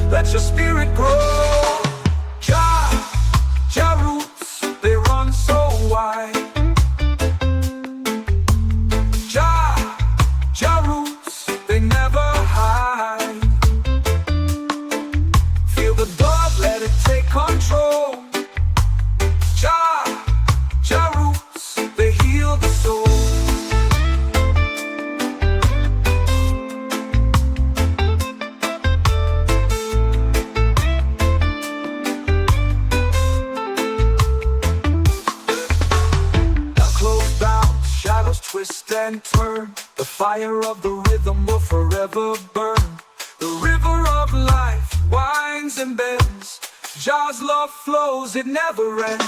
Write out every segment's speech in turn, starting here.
let your spirit grow. Jah roots, they run so wide. Jah roots, they never hide. Feel the dove, let it take control. Jah roots, they heal the soul. Twist and turn, the fire of the rhythm will forever burn. The river of life winds and bends. Jah's love flows, it never ends.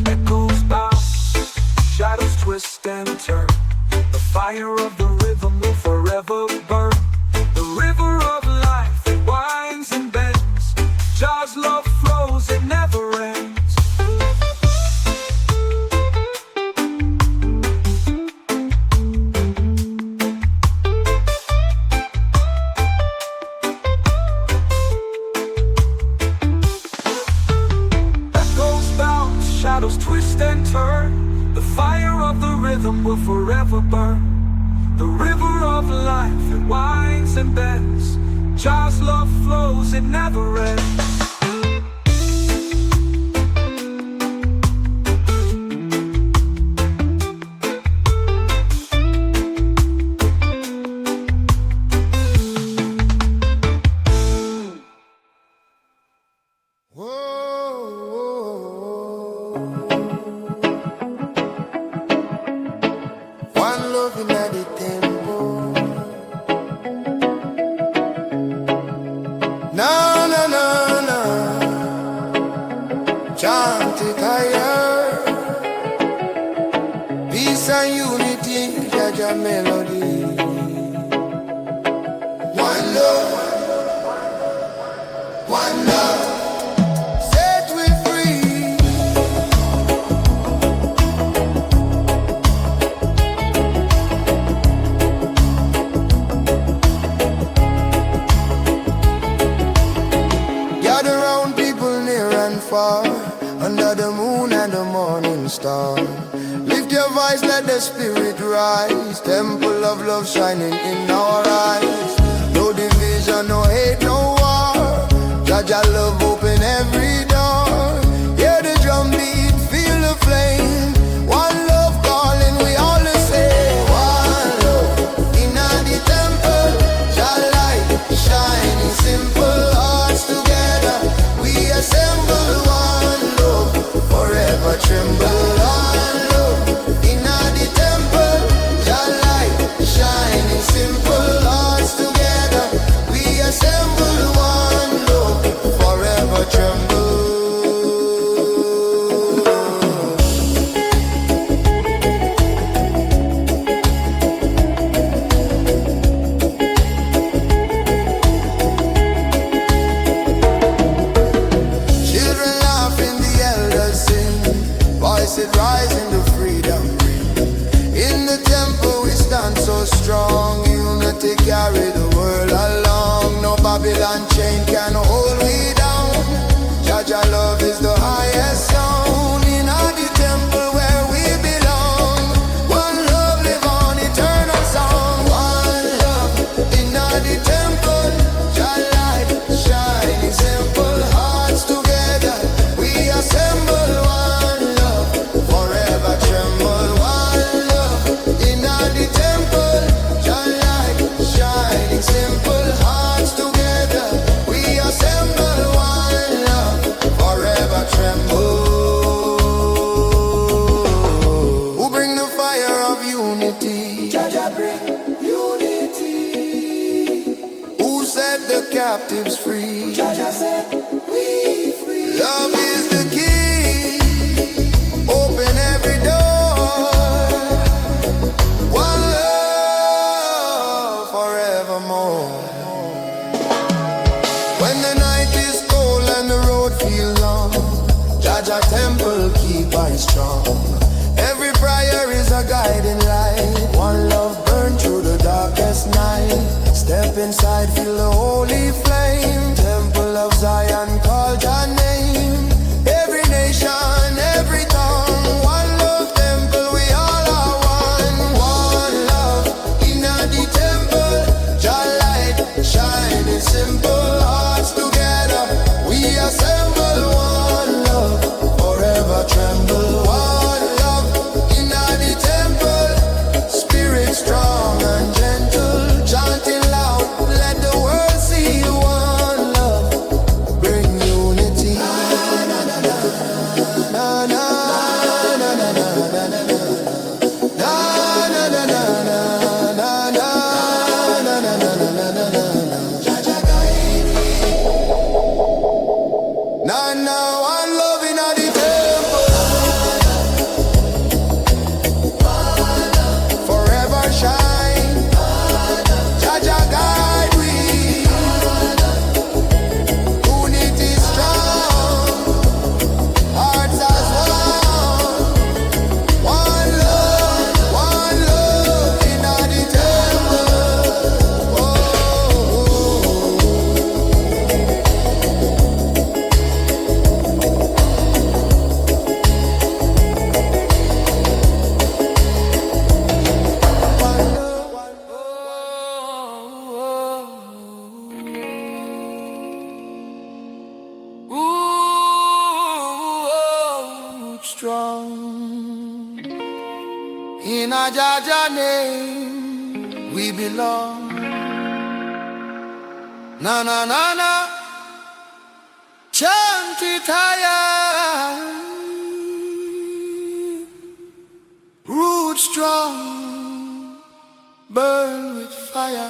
Echoes bounce, shadows twist and turn. The fire of the rhythm will forever burn. The river of life, it winds and bends. Jah's love flows, it never ends. Echoes bounce, shadows twist and turn. The fire of the rhythm will forever burn. The river of life, it winds and bends. Jah's love flows, it never ends. Chant it higher. Peace and unity, Jaja melody. One love, one love. Set we free. Gather round people near and far, under the moon and the morning star. Lift your voice, let the spirit rise. Temple of love shining in our eyes. No division, no hate, no war. Jaja love open every door. Hear the drum beat, feel the flame. One love calling, we all the same. One love in the temple. Jah light shining, simple hearts together. We assemble one love, forever tremble. One love in the temple. Jah light shining, simple hearts together. We assemble one love, forever tremble. Children laughing, the elders sing. Voices rising to freedom ring. In the temple we stand so strong. Unity carry the world along. No Babylon chain can hold we down. Jaja love is the highest sound. In the temple where we belong. One love live on eternal song. One love in the temple. Jah light shining, simple hearts together. We assemble one love, forever tremble. One love in the temple. Jah light shining, simple hearts together. We assemble one love, forever tremble. Who bring the fire of unity? Jaja bring unity. Who set the captives free? Jaja set we free. Love is the key. Open every door. One love forevermore. When the night is cold and the road In a Jaja name we belong. Na na na na, chant it higher. Roots strong, burn with fire.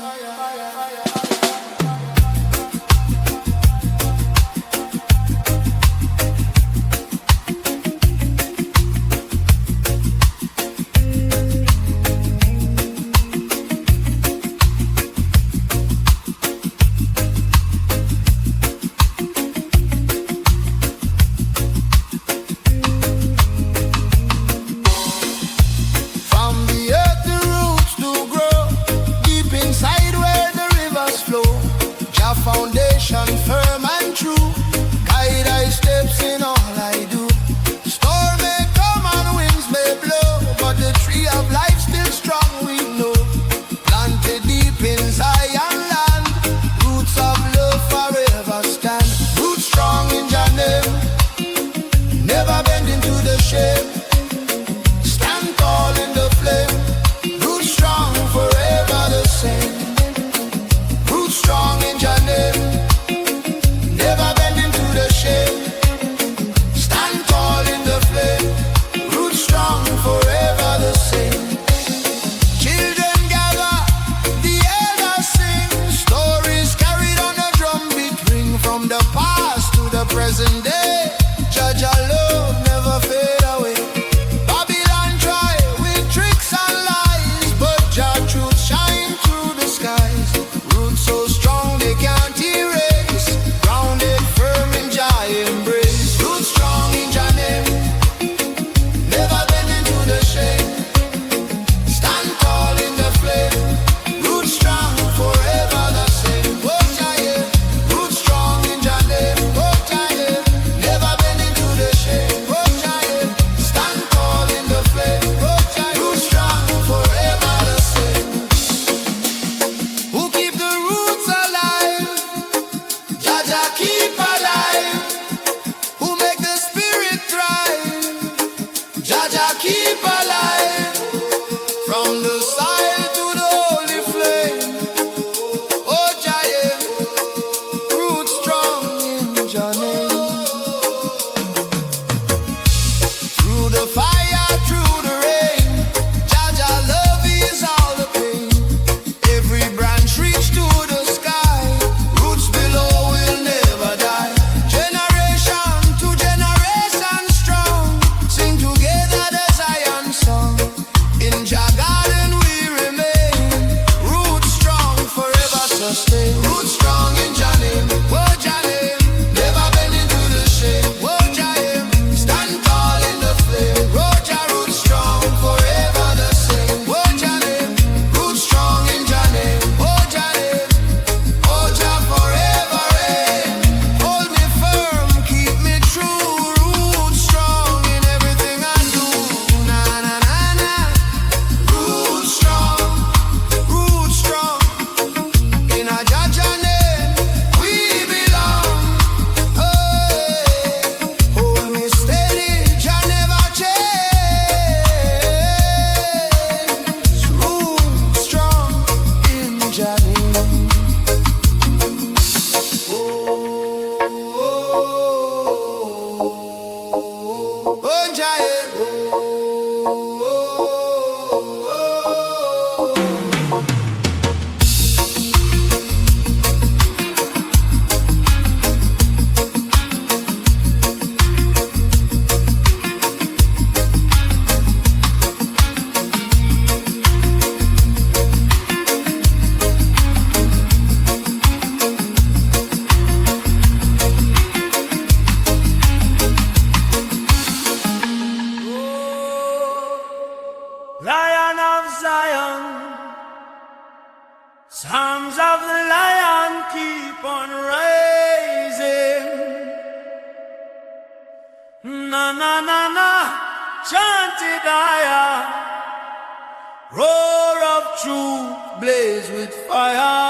Foundation firm and true, guide I steps in all I do. Storm may come and winds may blow, but the tree of life still strong we know. Planted deep in Zion land, roots of love forever stand. Roots strong in Jah name, never bend into the shame. Stand tall in the flame, roots strong forever the same. Roots strong in Jah name, never bend into the shame. Stand tall in the flame, roots strong forever the same. Children gather, the elders sing, stories carried on a drumbeat ring. From the past to the present day, Jah love never fade away. Babylon try with tricks and lies, but Jah truth shine through the skies. Roots so strong they can't erase, grounded firm in Jah embrace. Roots strong in Jah name, never bend into the shame. Stand tall in the flame, roots strong forever the same. Oh Jah yeah, roots strong in Jah name. Oh Jah yeah, never bend into the shame. Oh Jah yeah, stand tall in the flame. Oh Jah yeah, roots strong forever the same. Who keep the roots alive? Jah Jah keep alive. Who make the spirit thrive? Jah Jah keep alive. From the side to the holy flame. Oh Jah yeah, roots strong in Jah name. Through the fire, through the rain, Jah Jah love is all the pain. Every branch reach to the sky, roots below will never die. Generation to generation strong, sing together the Zion song. In Jah garden we remain, roots strong forever sustain. Roots strong in Jah name, oh Jah name, never bend into the shame. Oh Jah name, stand tall in the flame. Oh Jah roots strong forever the same. Oh Jah name, roots strong in Jah name. Oh Jah name, oh Jah forever reign. Hold me firm, keep me true. Roots strong in everything I do. Na na na na. Roots strong in a Jah Jah name we belong. Hey, hold me steady, Jah never change. Roots strong in Jah name. Oh, Jah yeah. Lion of Zion, Psalms of the Lion keep on rising. Na na na na, chanted higher. Roar of truth blaze with fire.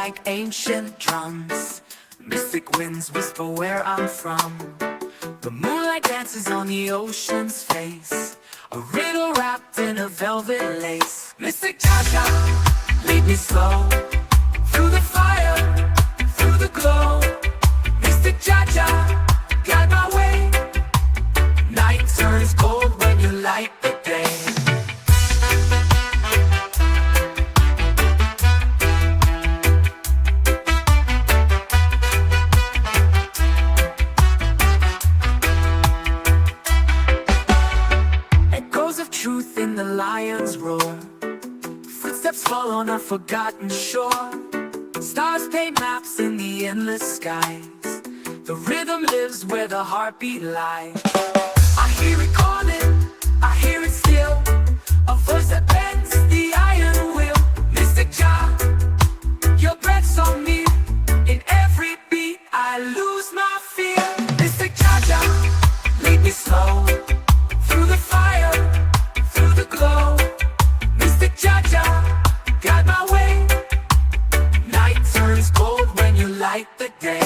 like ancient drums. Mystic winds whisper where I'm from. The moonlight dances on the ocean's face, a riddle wrapped in a velvet lace. Mystic cha-cha, lead me slow, through the fire, through the glow. Mystic cha-cha, guide my way. Night turns cold when you light the day. Echoes of truth in the lion's roar. Footsteps fall on a forgotten shore. Stars paint maps in the endless skies. The rhythm lives where the heartbeat lies. I hear it calling, I hear it still, a voice that bends the iron will. Mystic Jah, your breath's on me. In every beat I lose my fear. Mystic Jah, Jah, lead me slow, through the fire, through the glow. Mystic Jah, Jah, guide my way. Night turns cold when you light the day.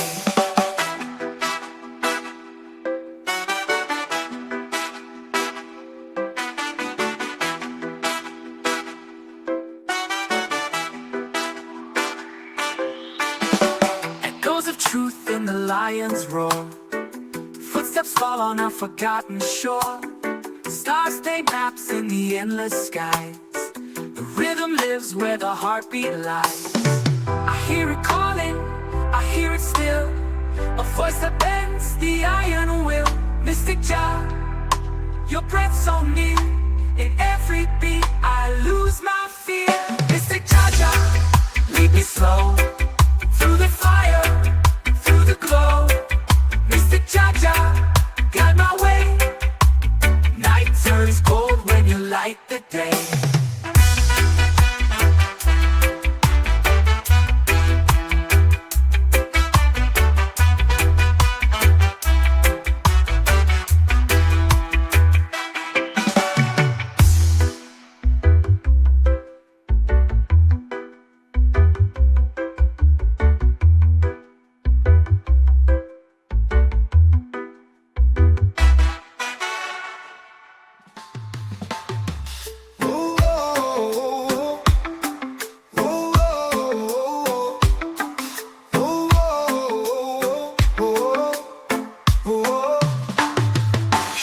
Of truth in the lion's roar. Footsteps fall on a forgotten shore. Stars paint maps in the endless skies. The rhythm lives where the heartbeat lies. I hear it calling, I hear it still, a voice that bends the iron will. Mystic Jah, your breath's on me. In every beat I lose my fear. Mystic Jah, Jah, lead me slow, through the fire, through the glow. Mystic Jah, Jah, guide my way. Night turns cold when you light the day.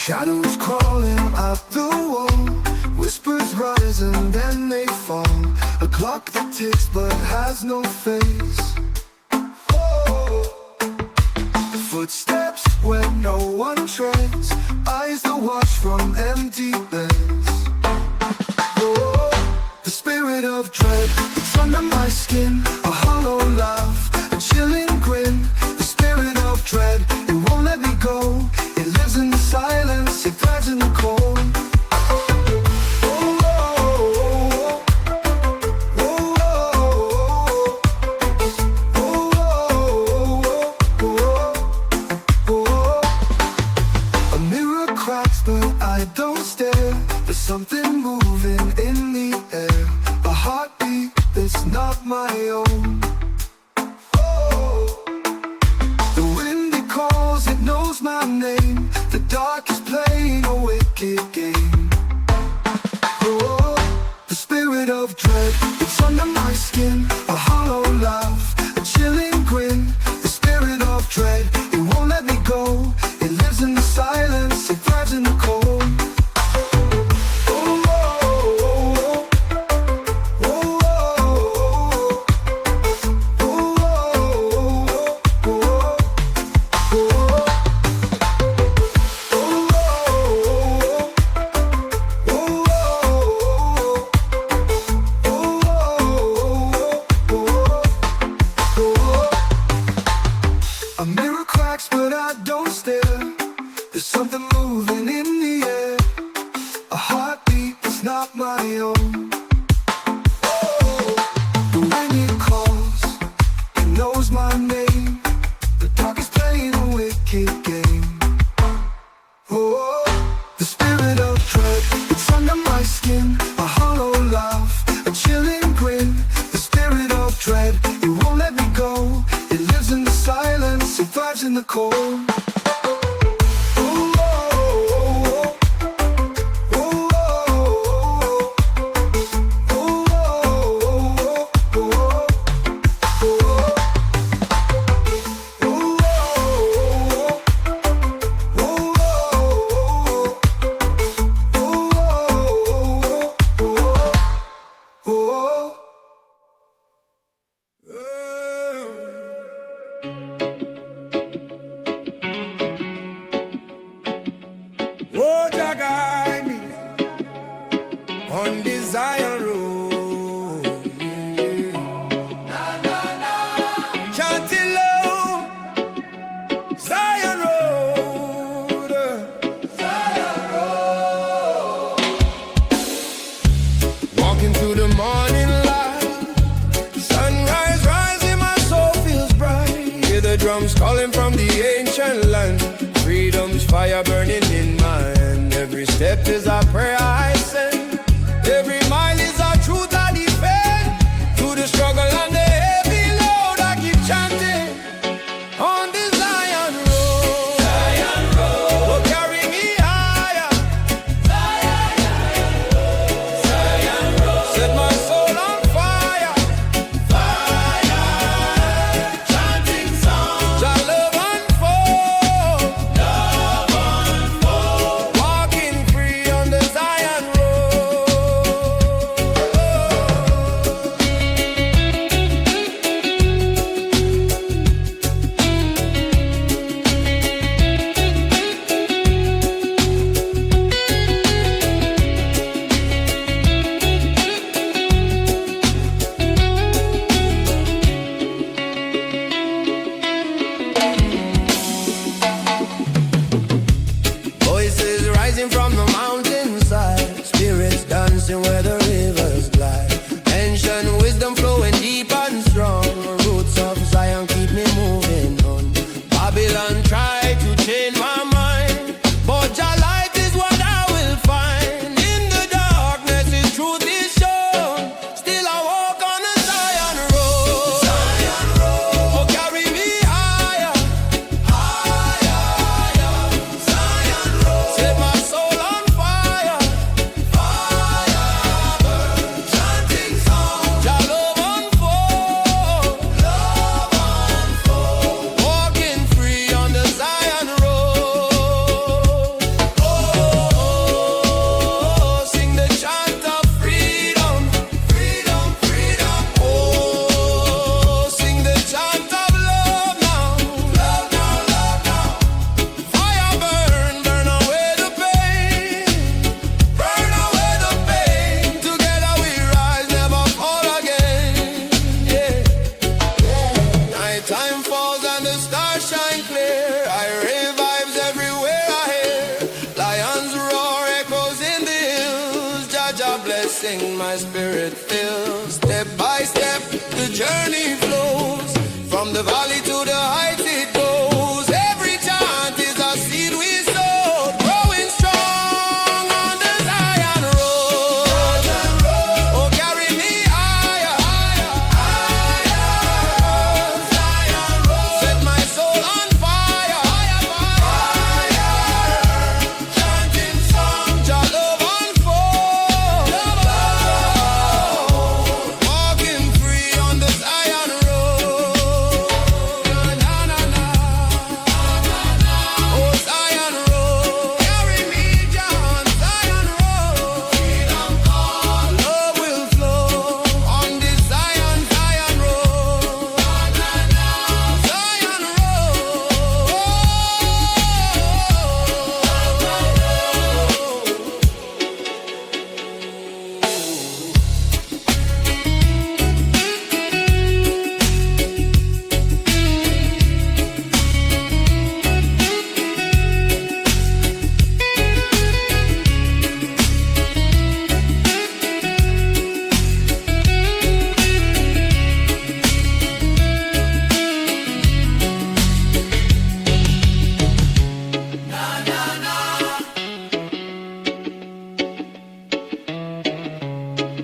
Shadows crawling up the wall, whispers rise and then they fall. A clock that ticks but has no face. Footsteps where no one treads, eyes that watch from empty beds. The spirit of dread, it's under my skin, a hollow laugh, a chilling grin. The spirit of dread, it won't let me go. It lives in the silence, it thrives in the cold. A mirror cracks, but I don't stare. There's something moving in the air, a heartbeat that's not my own. The wind it calls, it knows my name. The dark is playing a wicked game. The spirit of dread, it's under my skin, a hollow laugh, a chilling grin. The spirit of dread, it won't let me go. It lives in the silence, it thrives in the cold. A mirror cracks, but I don't stare. There's something moving in the air, a heartbeat that's not my own. The wind it calls, it knows my name. The dark is playing a wicked game. The spirit of dread, it's under my skin, a hollow laugh, a chilling grin. The spirit of dread, it won't let me Freedom's calling from the ancient land. Freedom's fire burning in my hand. Every step is a prayer I send. Every mile is a truth I defend. Through the struggle and the heavy load I keep chanting. On the Zion road, Zion road, oh, carry me higher. Zion road, Zion road, set my soul on fire. Fire, chanting songs, Jah love unfold, walking free on the Zion road. Voices rising from the mountainside, spirits dancing where the rivers glide. Ancient wisdom flowing deep and strong. Roots of Zion keep me moving on. Babylon tried to change my mind, but Jah light is what I will find. In the darkness His truth is shown. Still I walk on the Zion road. Zion road, oh, carry me higher. Zion road, set my soul on fire. Fire burn, chanting songs, Jah love unfold, walking free on the Zion road. Oh, sing the chant of freedom, freedom, freedom. Oh, sing the chant of love now, love now, love now. Fire burn, burn away the pain, burn away the pain. Together we rise, never fall again. Yeah. Nighttime falls and the stars shine clear. I revives everywhere I hear. Lions roar, echoes in the hills. Jah Jah blessing my spirit fills. Step by step the journey flows. From the valley to the heights it goes. Every chant is a seed we sow, growing strong on the Zion road. Oh, carry me higher. Zion road, set my soul on fire. Chanting songs, Jah love unfold, walking free on the Zion road. Na, na, na. Oh, Zion road, carry me, Jah, on Zion road. Freedom call, love will flow on this Zion, Zion road. Zion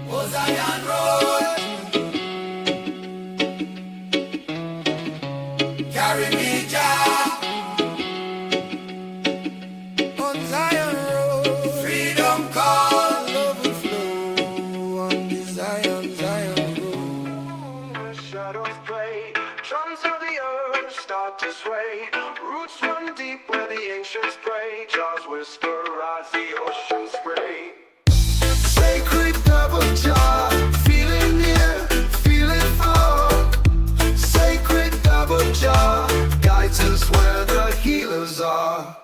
Oh, Zion road, carry me, Jah, on Zion road. Freedom call, love will flow on the Zion, Zion road. Shadows play, drums of the earth start to sway. Roots run deep where the ancients pray. Jaws whisper as the ocean spray. Sacred double jar, feel it near, feel it fall. Sacred double jar, guides us where the healers are.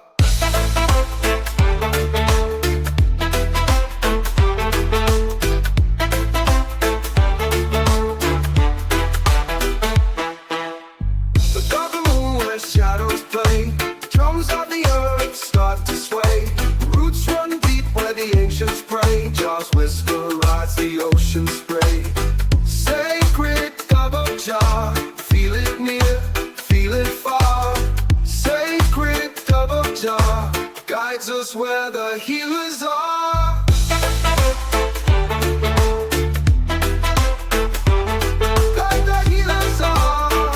The dark moon where shadows play, drums of the earth start to sway. Roots run deep where the ancients pray. Jaws whisper as the ocean spray. Sacred double jar, feel it near, feel it far. Jah guides us where the healers are. Like the healers are.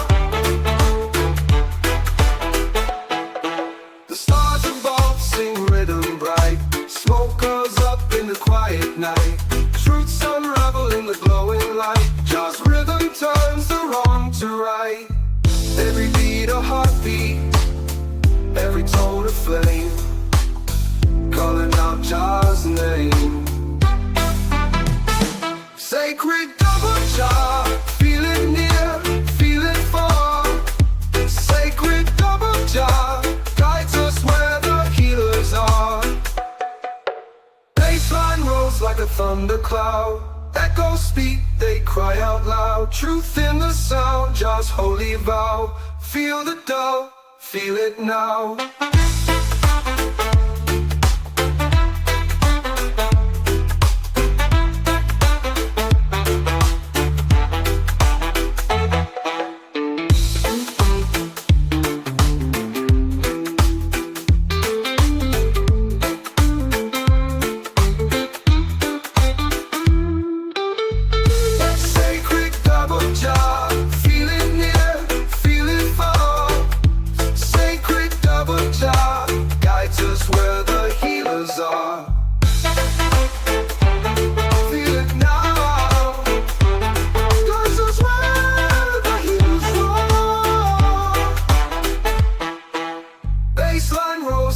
The stars above sing rhythm bright. Smoke goes up in the quiet night. Truths unravel in the glowing light. Just rhythm turns the wrong to right. Every beat a heartbeat, every tone a flame, calling out Jah's name. Sacred double Jah, feel it near, feel it far. Sacred double Jah guides us where the healers are. Bassline rolls like a thundercloud. Echoes speak, they cry out loud. Truth in the sound, Jah's holy vow. Feel the dove, feel it now.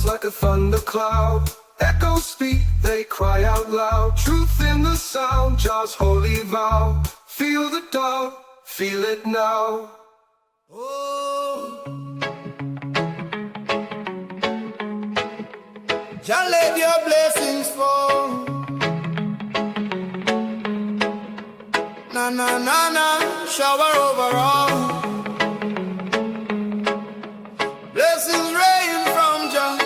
Like a thundercloud, echoes speak, they cry out loud. Truth in the sound, Jah's holy vow. Feel the dove, feel it now. Oh, Jah, let your blessings fall. Na na na na, shower over all. Blessings rain from Jah.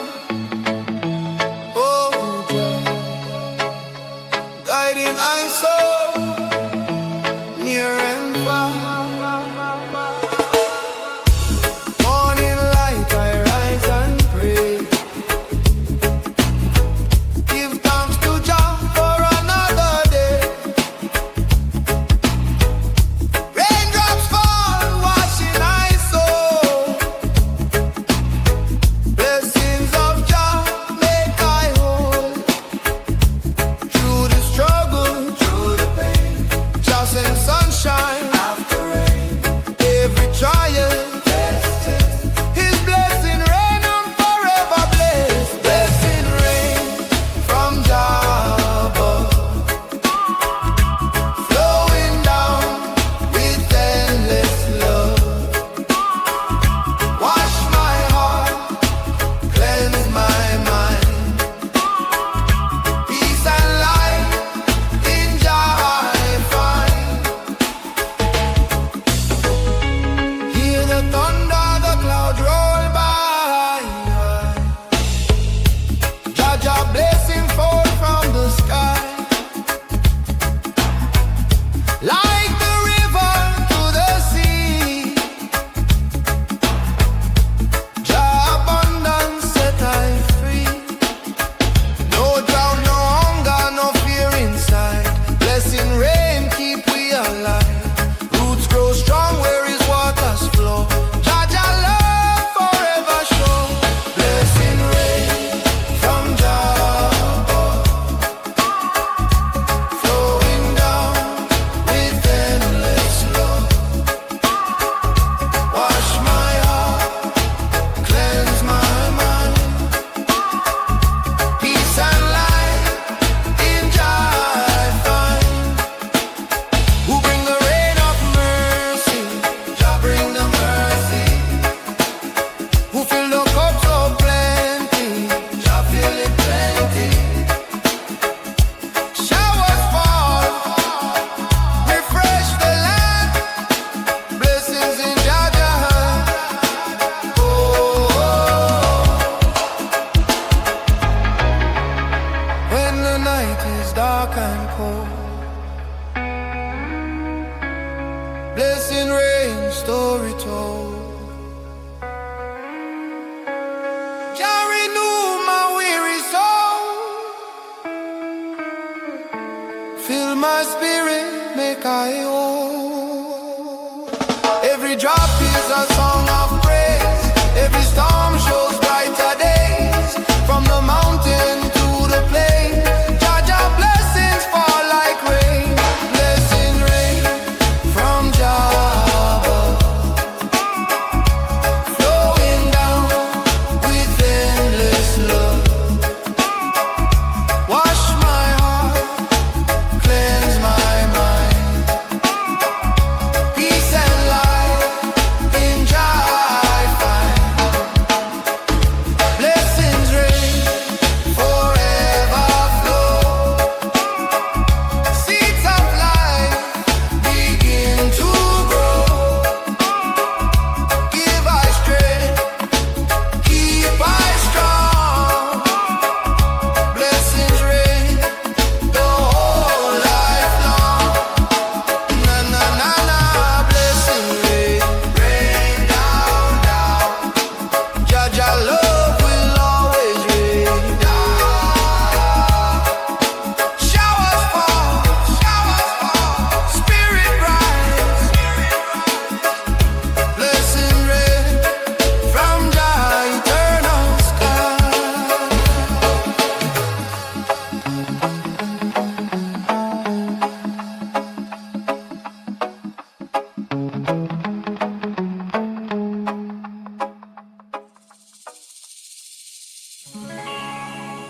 Guiding I soul, near and far. Morning light I rise and pray. Give thanks to Jah for another day. Raindrops fall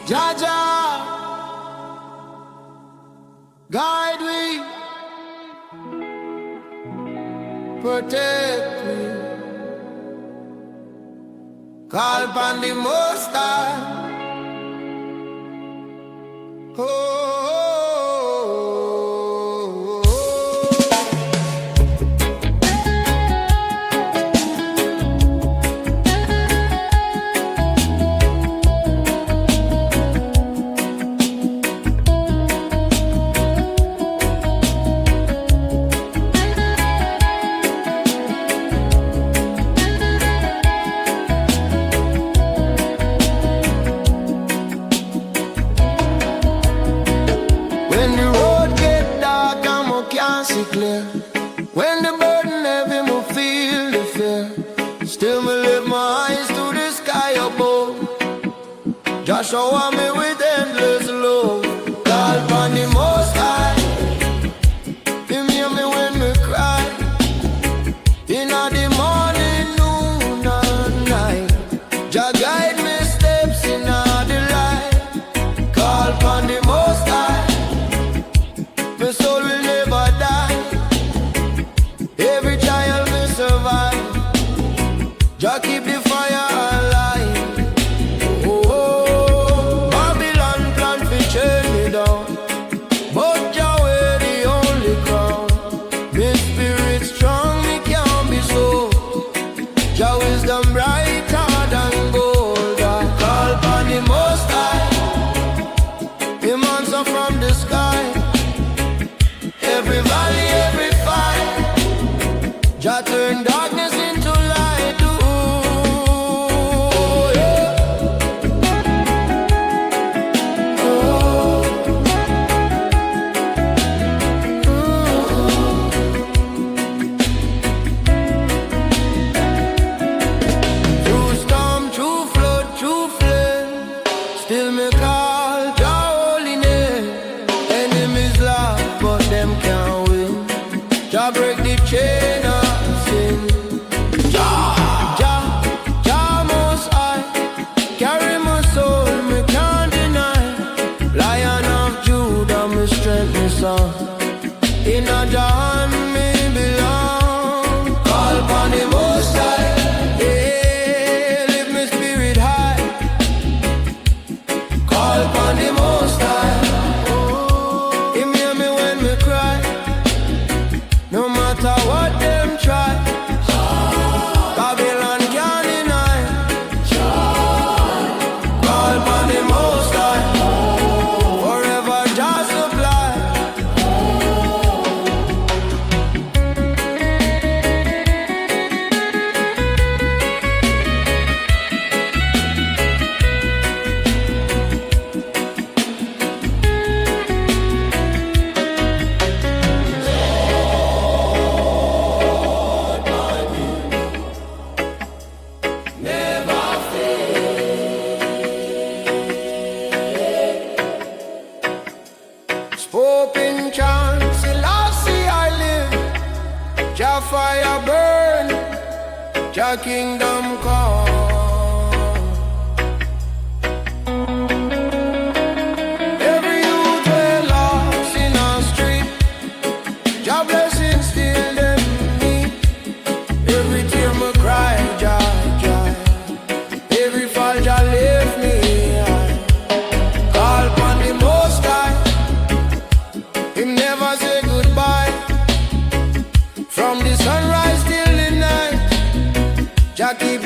Jaja, guide we, protect we. Call upon the Most High. Oh. Clear. When the burden heavy, me feel the fear. Still me lift my eyes to the sky above. Just shower me with endless love. Call upon the Most High. Him hear me when me cry. In the morning, noon and night. Just guide me steps in the light. Call upon the Most High. My soul will never die. Every child will survive. Just keep the fire alive. Oh, Babylon plan to chain me down, but Yahweh the only crown. My spirit strong, me can't be so. Jah wisdom brighter than gold. I call upon the Most High. Him answer from the sky. Every valley, every fire. Jah turn darkness into light. Ooh, yeah. Oh. Through storm, through flood, through flame, still me call Jah holy name. Enemies laugh, but them can't win. Jah break the chain of sin. Jah most high, carry my soul, me can't deny. Lion of Judah, me strength, me song. In a Jah me belong. Call upon the Most High. Yeah, lift me spirit high. Call upon the Most High. Him hear me when me cry. No matter what them try, Babylon can't deny. Call upon the Most High. Forever Jah supply. Spoke in chants, Selassie I live. Jah fire burn, Jah kingdom come. Every youth way lost in our street, Jah blessing still them meet. Every tear me cry, Jah, Jah. Every fall Jah lift me high. Call upon the Most High. Him never say goodbye. From the sunrise till the night, Jah keep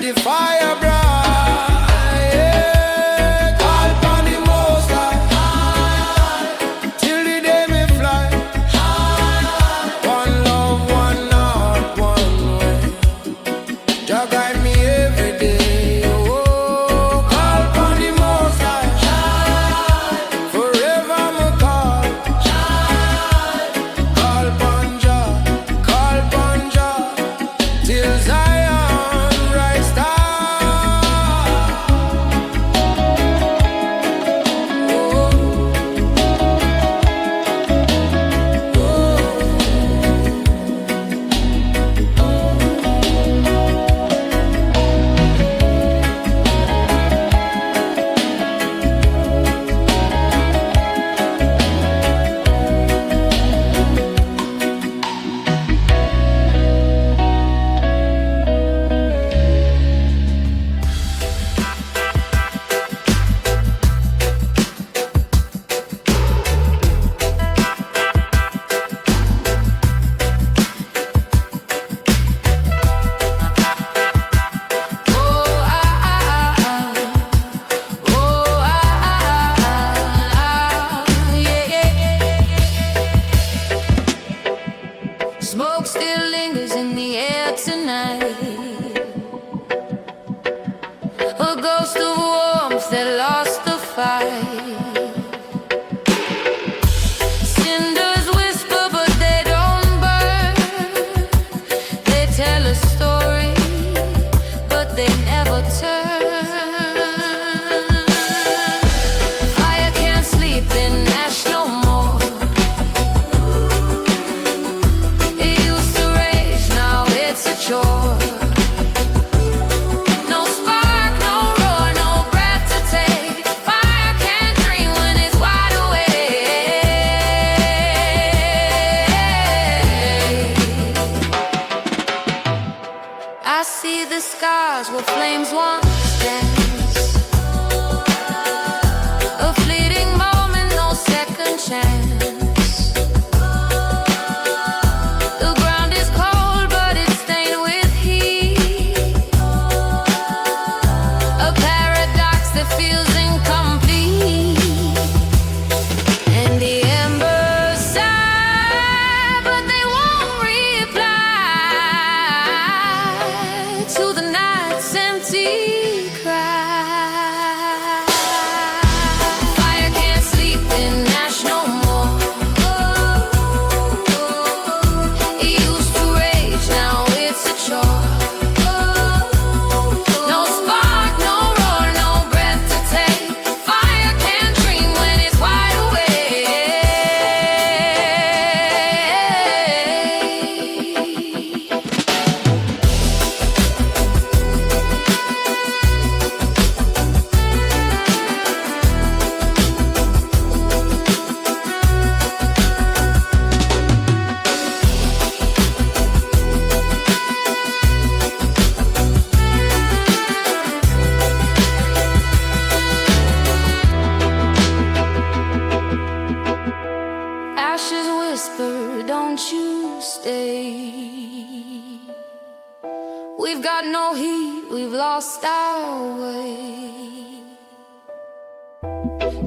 we've got no heat, we've lost our way.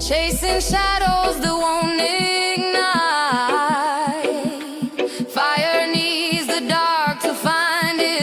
Chasing shadows that won't ignite. Fire needs the dark to find its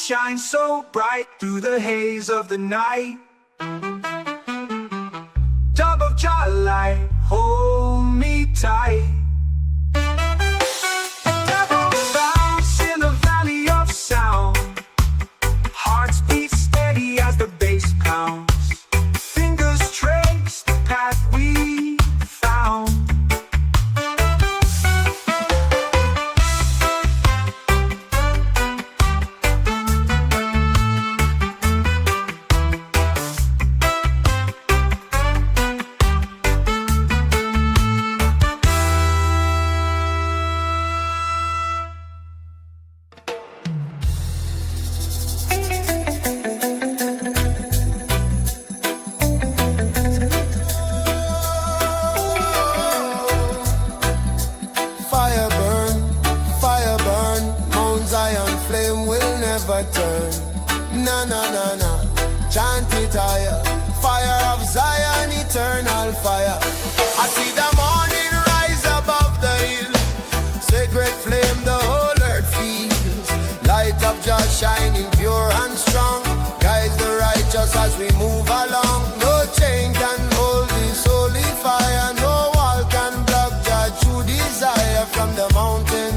shine so bright through the haze of the night. Dove of Jalai, hold me tight. Devil bounce in the valley of sound. Hearts beat steady as the bass pounds. Fingers trace the path we found. Turn. Na na na na, chant it higher. Fire of Zion, eternal fire. I see the morning rise above the hill. Sacred flame the whole earth feels. Light of Jah shining pure and strong. Guides the righteous as we move along. No chain can hold this holy fire. No wall can block Jah true desire. From the mountain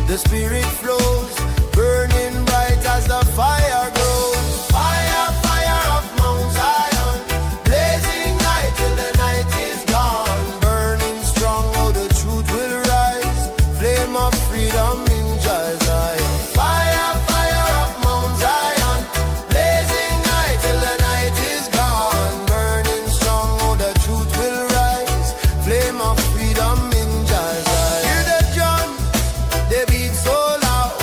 the spirit flows, burning bright as the fire grows. Fire, fire of Mount Zion, blazing light till the night is gone. Burning strong, oh the truth will rise. Flame of freedom in Zion. Fire, fire of Mount Zion, blazing light till the night is gone. Burning strong, oh the truth will rise. Flame of freedom in Zion. Hear the drum, they beat so loud.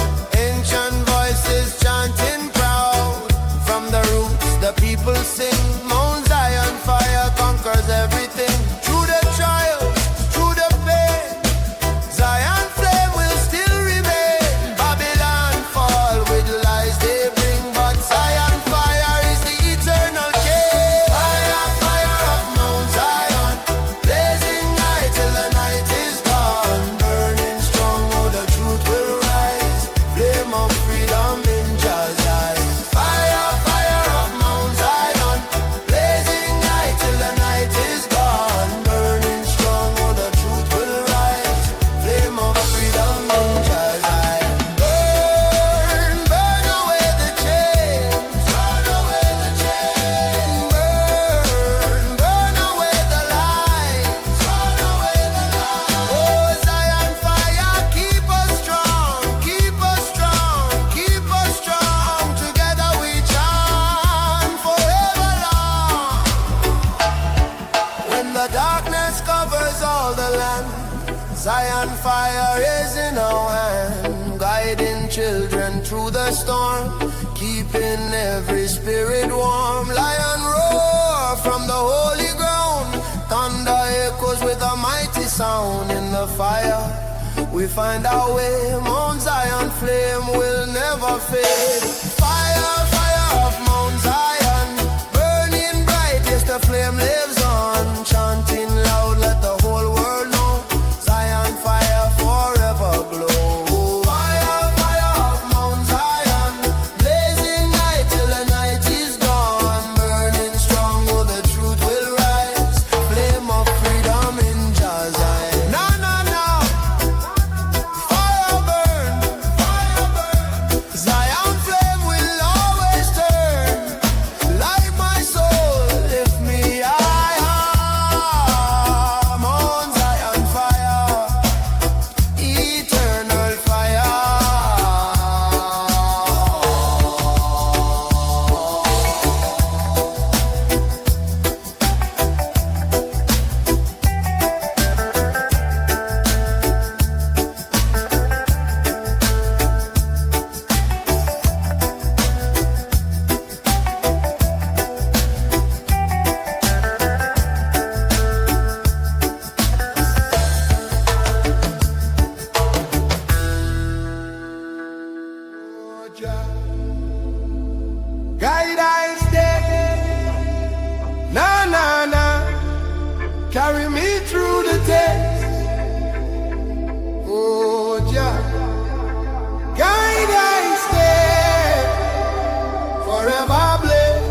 Darkness covers all the land. Zion fire is in our hand, guiding children through the storm, keeping every spirit warm. Lion roar from the holy ground, thunder echoes with a mighty sound. In the fire we find our way, Mount Zion flame will never fade. Fire, fire of Mount Zion, burning bright, yes the flame lives on. Chanting loud, let the whole world know, Zion fire forever glow. Fire, fire of Mount Zion, blazing night till the night is gone. Burning strong, oh the truth will rise, flame of freedom in Jah Zion. No, no, no, fire burn, Zion flame will always turn. Light my soul, lift me high, Mount Zion fire, eternal fire. Guide I stay, na na na, carry me through the test. Oh Jah, guide I stay, forever blaze,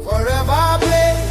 forever blaze.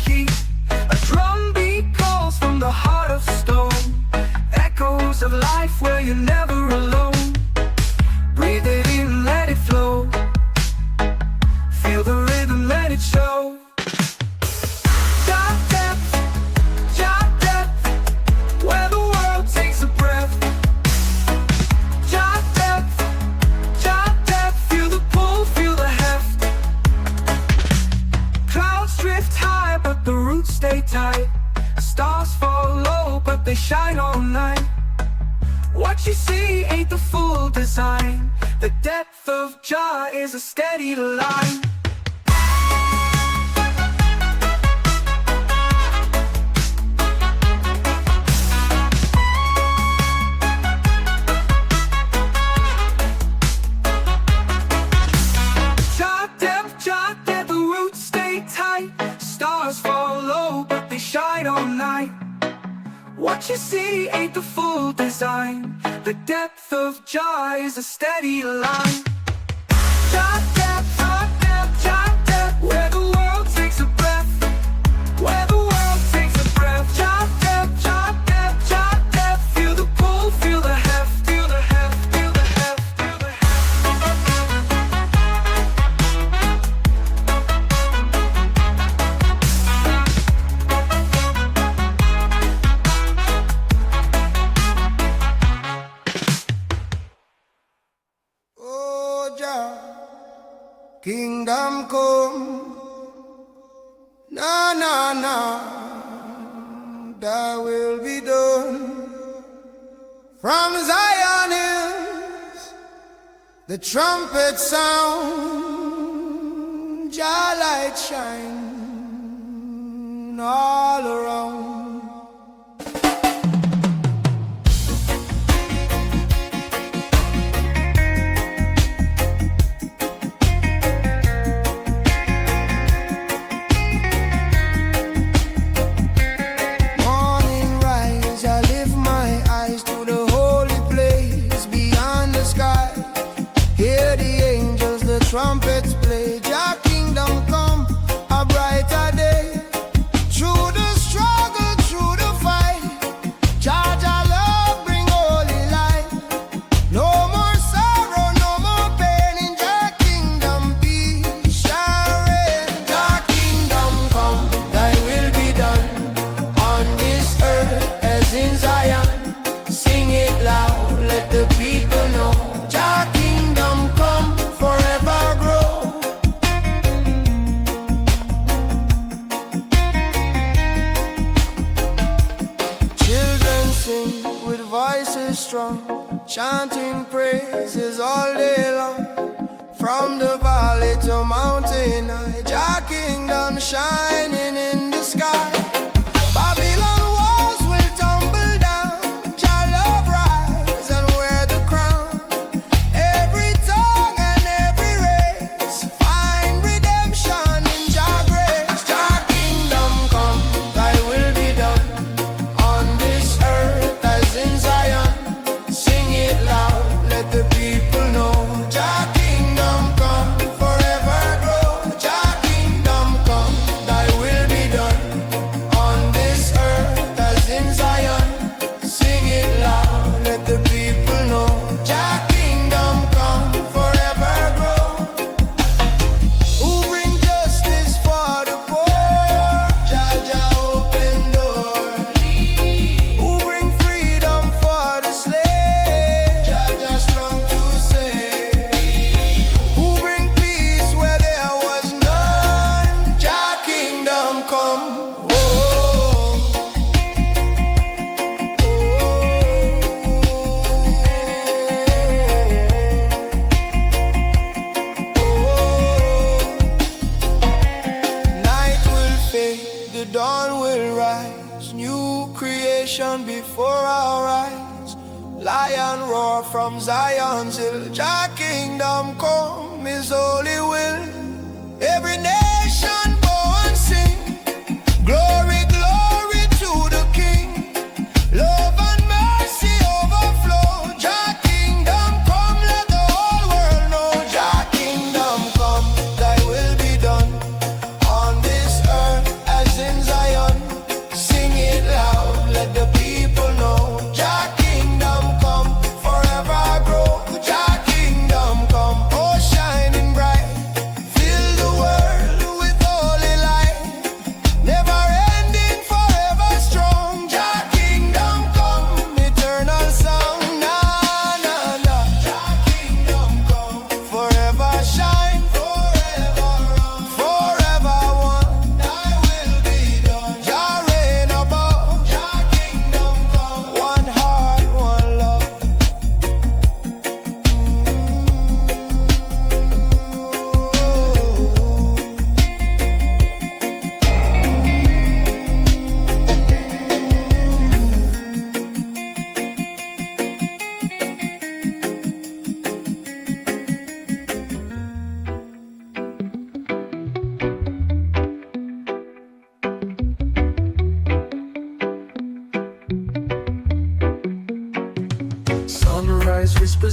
key. A drum beat calls from the heart of stone. Echoes of life where you're never alone. Breathe it in, let it flow. Feel the rhythm, let it show. Jot depth, where the world takes a breath. Jot depth, feel the pull, feel the heft. Clouds drift high, but the roots stay tight. Stars fall low, but they shine all night. What you see ain't the full design. The depth of Jah is a steady line. Jah depth, the roots stay tight. Stars fall low, but they shine all night. What you see ain't the full design. The depth of Jah is a steady line. Jah depth, where the world takes a breath. Where the world takes a breath. Jah depth, feel the pull, feel the heft, feel the heft, feel the heft, feel the heft. Kingdom come, na na na, thy will be done. From Zion hills, the trumpet sound, Jah light shine all around. Trumpets play, Jah kingdom come, a brighter day. Through the struggle, through the fight, Jah love bring holy light. No more sorrow, no more pain in Jah kingdom, peace shall reign. Jah kingdom come, thy will be done, on this earth as in Zion. Sing it loud, let the people know. Jah kingdom come, forever grow. Children sing with voices strong, chanting praises all day long. From the valley to mountain high, Jah kingdom shining in the sky. Babylon walls will tumble down, Jah love rise and wear the crown. Every tongue and every race find redemption in Jah grace. Jah kingdom come, thy will be done, on this earth as in Zion. Sing it loud, let the people know. Jah kingdom come, forever grow. Jah kingdom come, thy will be done, on this earth as in Zion. Sing it loud, let the people know. Jah kingdom come, forever grow. Who bring justice for the poor? Jah open door. Who bring freedom for the slave? Jah strong to save. Who bring peace where there was none? Jah kingdom come. Oh, night will fade, the dawn will rise. New creation before our eyes. Lion roar from Zion's hill. Jah kingdom come, his holy will. Every nation bow and sing. Glory, glory to the King. Love and mercy overflow. Jah kingdom come, let the whole world know. Jah kingdom come, thy will be done, on this earth as in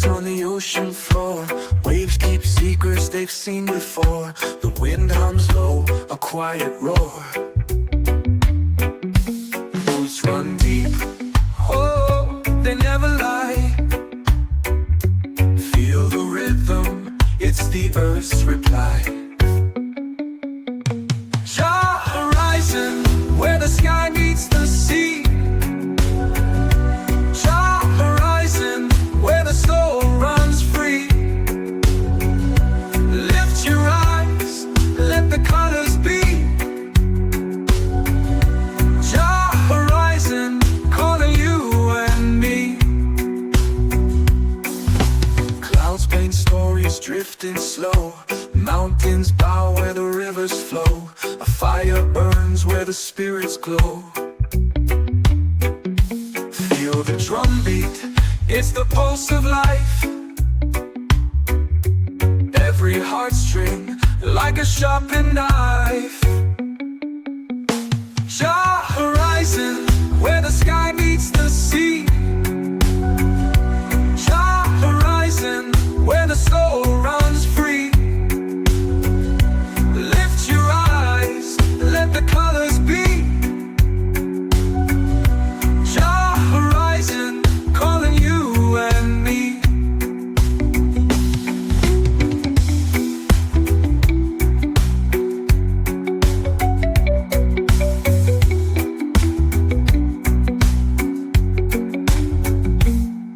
voices on the ocean floor. Waves keep secrets they've seen before. The wind hums low, a quiet roar. Roots run deep, oh, they never lie. Feel the rhythm, it's the earth's reply. Horizon, where the sky meets the sea. Horizon, where the soul runs free. Lift your eyes, let the colors be. Horizon, calling you and me. Clouds paint stories drifting slow. Mountains bow where the rivers flow. A fire burns where the spirits glow. Feel the drumbeat, it's the pulse of life. Every heartstring like a sharpened knife. Horizon, where the sky meets the sea. Horizon, where the soul runs free. Lift your eyes, let the colors be. Horizon, calling you and me.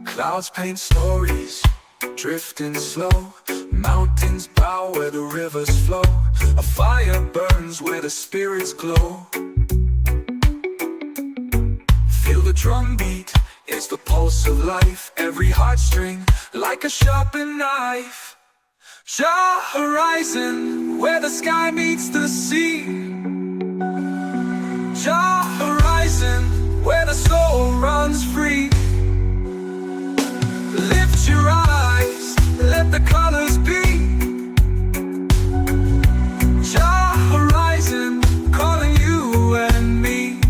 Clouds paint stories, drifting slow. Mountains bow where the rivers flow. A fire burns where the spirits glow. Feel the drumbeat, it's the pulse of life. Every heartstring like a sharpened knife. Horizon, where the sky meets the sea. Horizon, where the soul runs free. Lift your eyes, let the colors be. Horizon, calling you and me.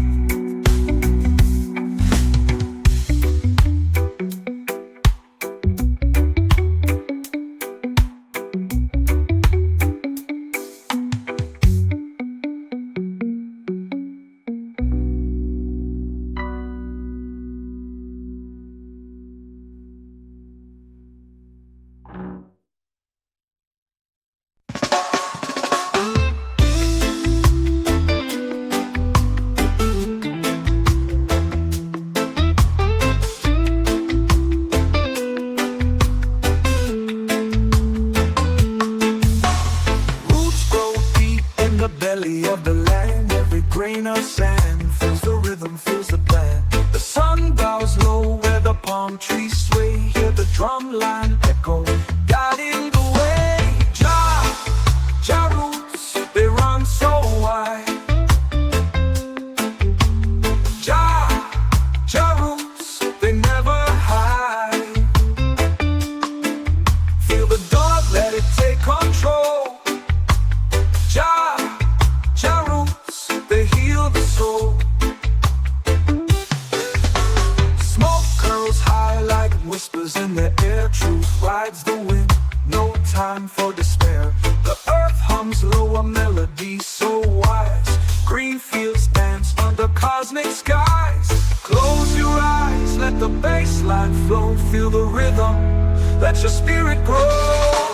Belly of the land, every grain of sand feels the rhythm, feels the band. The sun bows low where the palm trees sway. Hear the drum line echo, guiding the way. Roots, they run so wide. Roots, they never hide. Feel the dog, let it take control. Roots, they heal the soul. Smoke curls high like whispers in the air. Truth rides the wind, no time for despair. The earth hums low, a melody so wise. Green fields dance under cosmic skies. Close your eyes, let the bass line flow. Feel the rhythm, let your spirit grow.